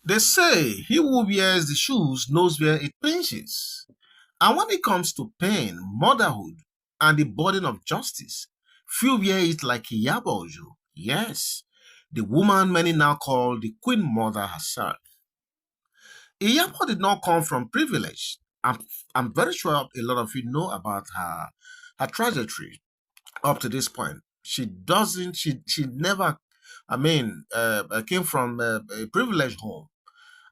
They say he who wears the shoes knows where it pinches. And when it comes to pain, motherhood, and the burden of justice, few wear it like Iyabo Ojo. Yes, the woman many now call the Queen Mother herself. Iyabo did not come from privilege. I'm very sure a lot of you know about her trajectory up to this point. She never, came from a privileged home.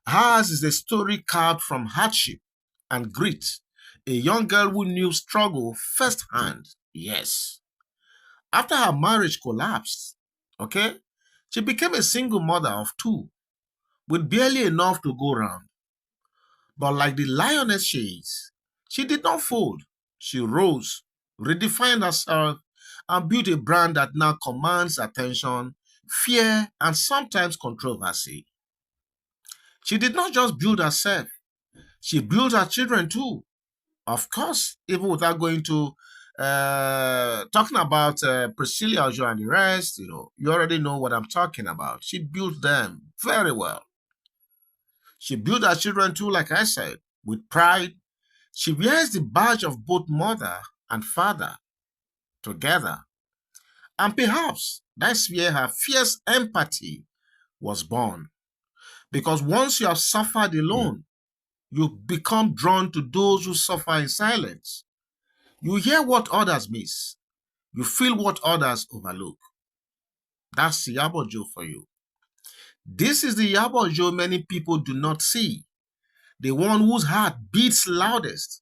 Hers is a story carved from hardship and grit. A young girl who knew struggle firsthand. Yes. After her marriage collapsed, okay, she became a single mother of two with barely enough to go round. But like the lioness she is, she did not fold. She rose, redefined herself, and built a brand that now commands attention, fear, and sometimes controversy. She did not just build herself, she built her children too. Of course, even without going to talking about Priscilla Ojo and the rest, you already know what I'm talking about. She built them very well. She built her children too, like I said, with pride. She wears the badge of both mother and father together. And perhaps that's where her fierce empathy was born. Because once you have suffered alone, you become drawn to those who suffer in silence. You hear what others miss. You feel what others overlook. That's Iyabo Ojo for you. This is the Iyabo Ojo many people do not see. The one whose heart beats loudest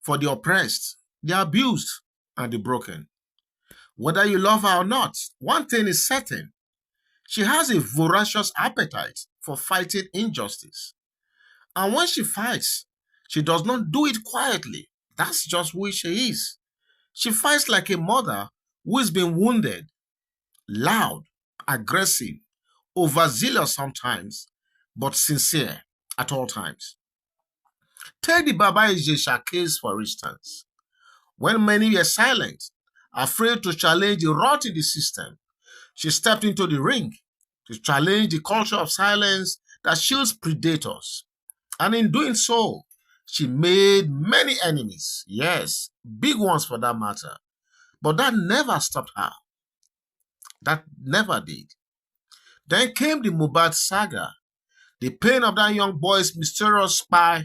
for the oppressed, the abused, and the broken. Whether you love her or not, one thing is certain. She has a voracious appetite for fighting injustice. And when she fights, she does not do it quietly. That's just who she is. She fights like a mother who has been wounded, loud, aggressive, overzealous sometimes, but sincere at all times. Take the Baba Ijesha case, for instance. When many were silent, afraid to challenge the rot in the system, she stepped into the ring to challenge the culture of silence that shields predators. And in doing so, she made many enemies. Yes, big ones for that matter. But that never stopped her. That never did. Then came the Mohbad saga. The pain of that young boy's mysterious spy,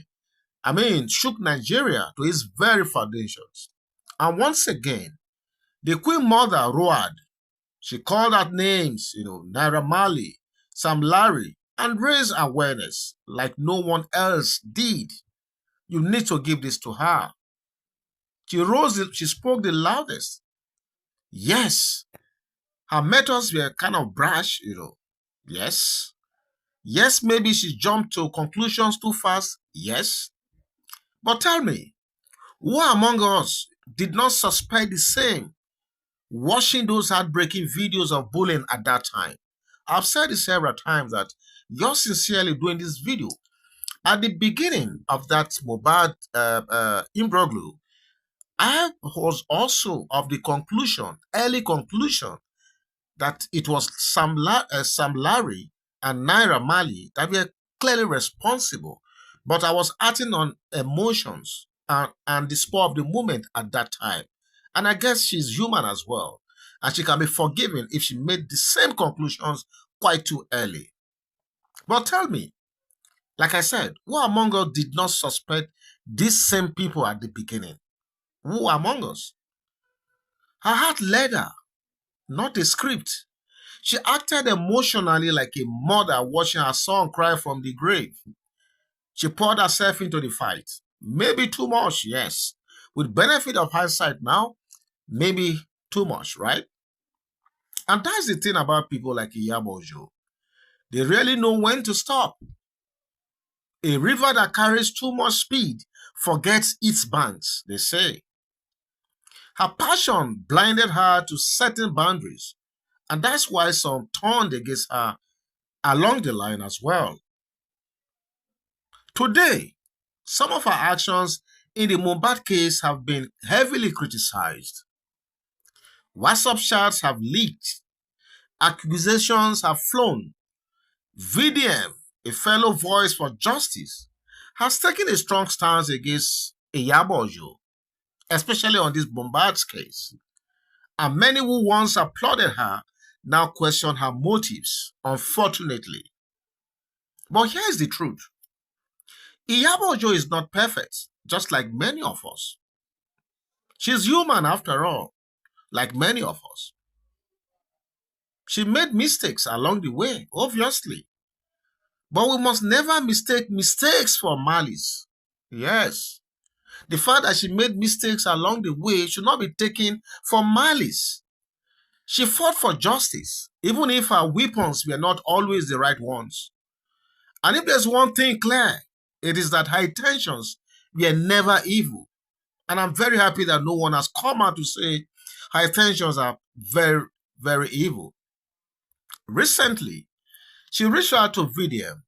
shook Nigeria to its very foundations. And once again, the Queen Mother roared. She called out names, Naira Marley, Sam Larry, and raised awareness like no one else did. You need to give this to her. She spoke the loudest. Yes, her methods were kind of brash. Yes. Yes, maybe she jumped to conclusions too fast. Yes. But tell me, who among us did not suspect the same, watching those heartbreaking videos of bullying at that time? I've said it several times that you're sincerely doing this video. At the beginning of that Mohbad imbroglio, I was also of the early conclusion, that it was Sam Larry and Naira Marley that were clearly responsible. But I was acting on emotions and the spur of the moment at that time. And I guess she's human as well. And she can be forgiven if she made the same conclusions quite too early. But tell me, like I said, who among us did not suspect these same people at the beginning? Who among us? Her heart led her, not a script. She acted emotionally like a mother watching her son cry from the grave. She poured herself into the fight. Maybe too much, yes. With benefit of hindsight now, maybe too much, right? And that's the thing about people like Iyabo Ojo. They really know when to stop. A river that carries too much speed forgets its banks, they say. Her passion blinded her to certain boundaries, and that's why some turned against her along the line as well. Today, some of her actions in the Mohbad case have been heavily criticized. WhatsApp chats have leaked, accusations have flown, VDM a fellow voice for justice, has taken a strong stance against Iyabo Ojo, especially on this Mohbad case. And many who once applauded her now question her motives, unfortunately. But here's the truth. Iyabo Ojo is not perfect, just like many of us. She's human after all, like many of us. She made mistakes along the way, obviously. But we must never mistake mistakes for malice. Yes. The fact that she made mistakes along the way should not be taken for malice. She fought for justice, even if her weapons were not always the right ones. And if there's one thing clear, it is that her intentions were never evil. And I'm very happy that no one has come out to say her intentions are very, very evil. Recently, she reached out to VDM.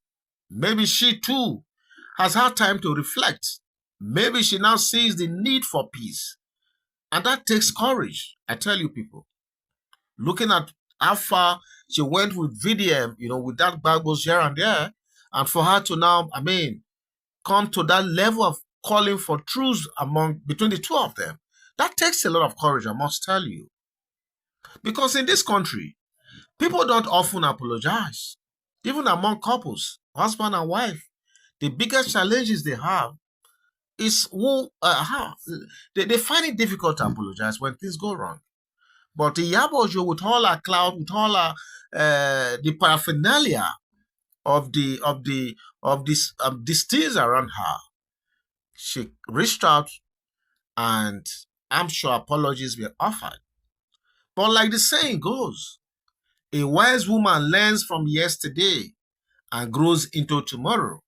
Maybe she too has had time to reflect. Maybe she now sees the need for peace. And that takes courage, I tell you people. Looking at how far she went with VDM, with that Bibles here and there, and for her to now, come to that level of calling for truth between the two of them, that takes a lot of courage, I must tell you. Because in this country, people don't often apologize. Even among couples, husband and wife, the biggest challenges they have is they find it difficult to apologize when things go wrong. But Iyabo Ojo, with all her clout, with all her the paraphernalia of these things around her, she reached out, and I'm sure apologies were offered. But like the saying goes, a wise woman learns from yesterday and grows into tomorrow.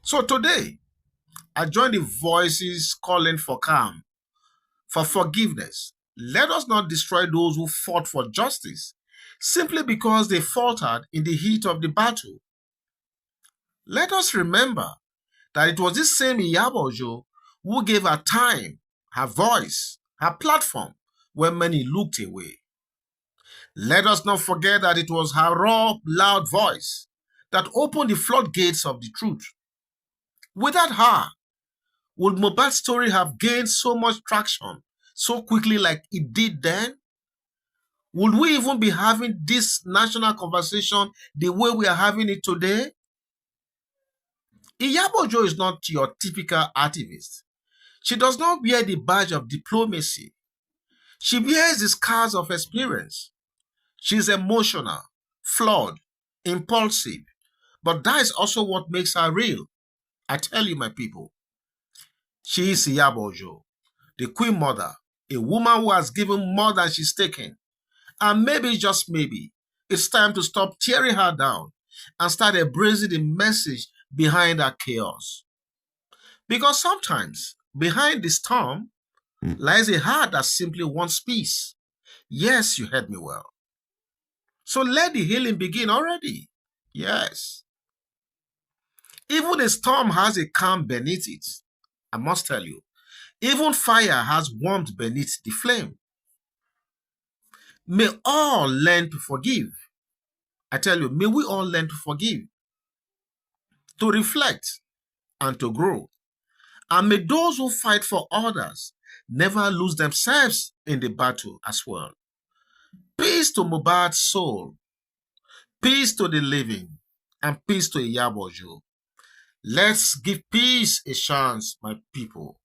So today, I join the voices calling for calm, for forgiveness. Let us not destroy those who fought for justice simply because they faltered in the heat of the battle. Let us remember that it was this same Iyabo Ojo who gave her time, her voice, her platform when many looked away. Let us not forget that it was her raw, loud voice that opened the floodgates of the truth. Without her, would Mohbad's story have gained so much traction so quickly like it did then? Would we even be having this national conversation the way we are having it today? Iyabo Ojo is not your typical activist. She does not wear the badge of diplomacy. She wears the scars of experience. She is emotional, flawed, impulsive, but that is also what makes her real. I tell you, my people, she is Iyabo Ojo, the Queen Mother, a woman who has given more than she's taken. And maybe, just maybe, it's time to stop tearing her down and start embracing the message behind her chaos. Because sometimes, behind the storm, lies a heart that simply wants peace. Yes, you heard me well. So let the healing begin already. Yes. Even a storm has a calm beneath it. I must tell you. Even fire has warmth beneath the flame. May all learn to forgive. I tell you, may we all learn to forgive, to reflect, and to grow. And may those who fight for others never lose themselves in the battle as well. Peace to Mohbad's soul, peace to the living, and peace to Iyabo Ojo. Let's give peace a chance, my people.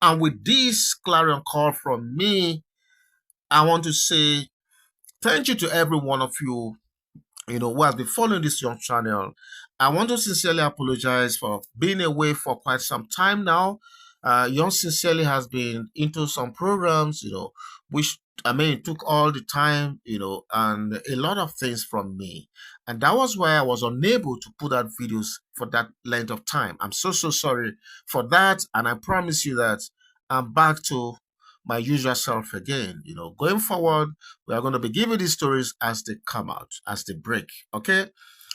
And with this clarion call from me, I want to say thank you to every one of you, who has been following this young channel. I want to sincerely apologize for being away for quite some time now. Young sincerely has been into some programs, which it took all the time, and a lot of things from me. And that was why I was unable to put out videos for that length of time. I'm so sorry for that. And I promise you that I'm back to my usual self again. Going forward, we are going to be giving these stories as they come out, as they break. Okay?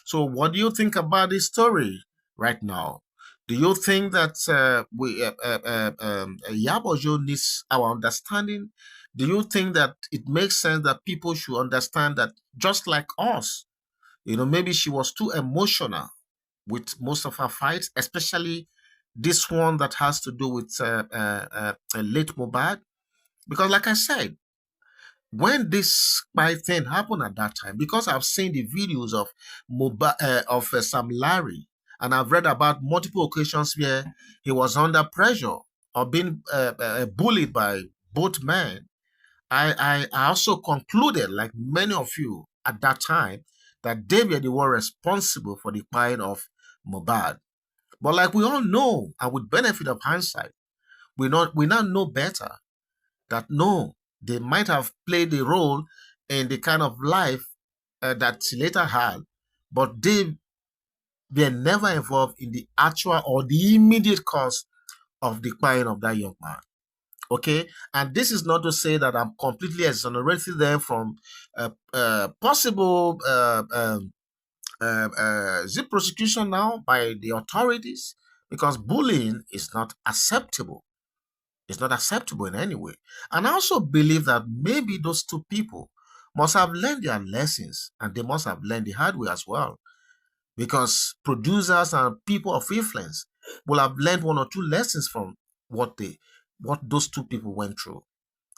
So what do you think about this story right now? Do you think that Iyabo Ojo needs our understanding? Do you think that it makes sense that people should understand that just like us, Maybe she was too emotional with most of her fights, especially this one that has to do with late Mohbad. Because, like I said, when this spy thing happened at that time, because I've seen the videos of Sam Larry, and I've read about multiple occasions where he was under pressure or being bullied by both men. I also concluded, like many of you at that time, that they were the one responsible for the killing of Mohbad. But like we all know, and with benefit of hindsight, we now know better that no, they might have played a role in the kind of life that she later had, but they were never involved in the actual or the immediate cause of the killing of that young man. Okay, and this is not to say that I'm completely exonerating them from possible zip prosecution now by the authorities, because bullying is not acceptable. It's not acceptable in any way. And I also believe that maybe those two people must have learned their lessons, and they must have learned the hard way as well, because producers and people of influence will have learned one or two lessons from what those two people went through.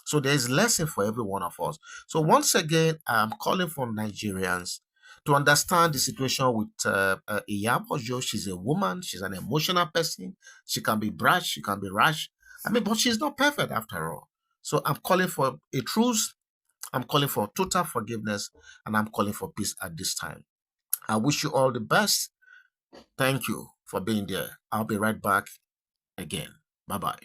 So there is lesson for every one of us. So once again, I'm calling for Nigerians to understand the situation with Iyabo Ojo. She's a woman. She's an emotional person. She can be brash. She can be rash. I mean, but she's not perfect after all. So I'm calling for a truce. I'm calling for total forgiveness, and I'm calling for peace at this time. I wish you all the best. Thank you for being there. I'll be right back again. Bye bye.